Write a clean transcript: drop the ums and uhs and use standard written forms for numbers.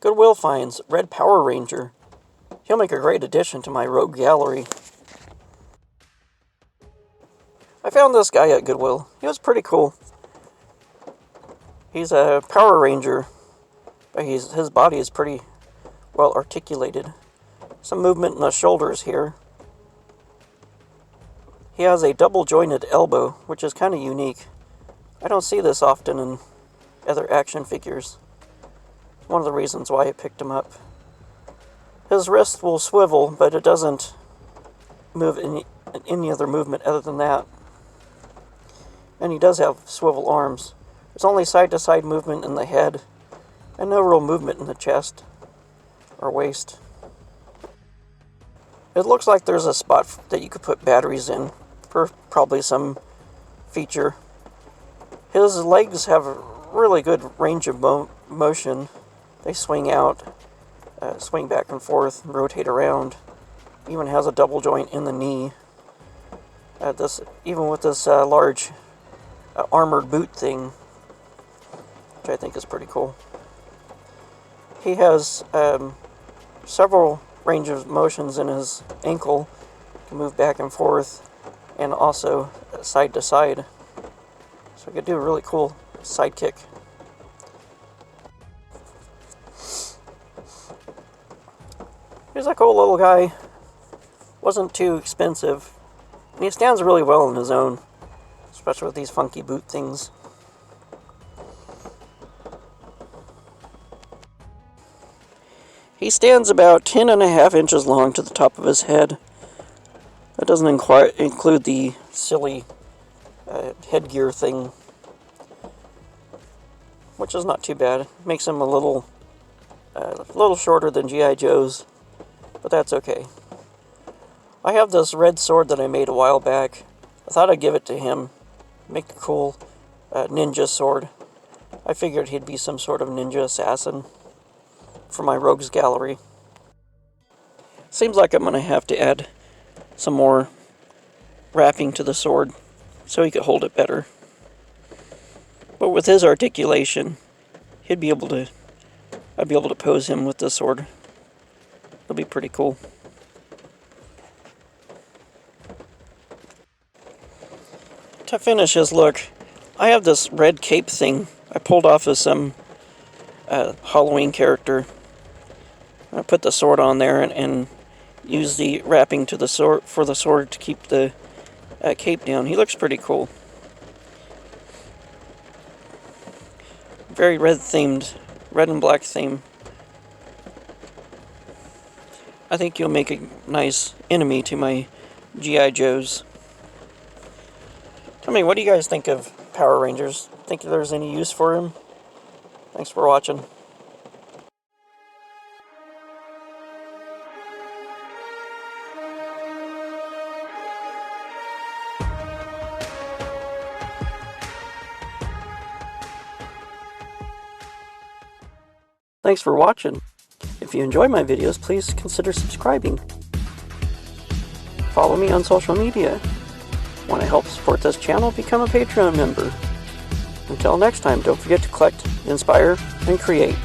Goodwill finds Red Power Ranger. He'll make a great addition to my Rouge Gallery. I found this guy at Goodwill. He was pretty cool. He's a Power Ranger, but his body is pretty well articulated. Some movement in the shoulders here. He has a double-jointed elbow, which is kind of unique. I don't see this often in other action figures. One of the reasons why I picked him up. His wrist will swivel, but it doesn't move any other movement other than that. And he does have swivel arms. There's only side-to-side movement in the head, and no real movement in the chest or waist. It looks like there's a spot that you could put batteries in for probably some feature. His legs have a really good range of motion. They swing out, swing back and forth, and rotate around. Even has a double joint in the knee. Even with this large armored boot thing, which I think is pretty cool. He has several range of motions in his ankle to move back and forth, and also side to side. So he could do a really cool side kick. He's a cool little guy. Wasn't too expensive. And he stands really well on his own, especially with these funky boot things. He stands about 10.5 inches long to the top of his head. That doesn't include the silly headgear thing, which is not too bad. It makes him a little shorter than G.I. Joe's, but that's okay. I have this red sword that I made a while back. I thought I'd give it to him, make a cool ninja sword. I figured he'd be some sort of ninja assassin for my Rouge Gallery. Seems like I'm going to have to add some more wrapping to the sword so he could hold it better. But with his articulation, I'd be able to pose him with the sword. It'll be pretty cool. To finish his look, I have this red cape thing I pulled off of some Halloween character. I put the sword on there and use the wrapping to the sword for the sword to keep the cape down. He looks pretty cool. Very red and black theme. I think you'll make a nice enemy to my G.I. Joes. Tell me, what do you guys think of Power Rangers? Think there's any use for him? Thanks for watching. Thanks for watching. If you enjoy my videos, please consider subscribing. Follow me on social media. Want to help support this channel? Become a Patreon member. Until next time, don't forget to collect, inspire, and create.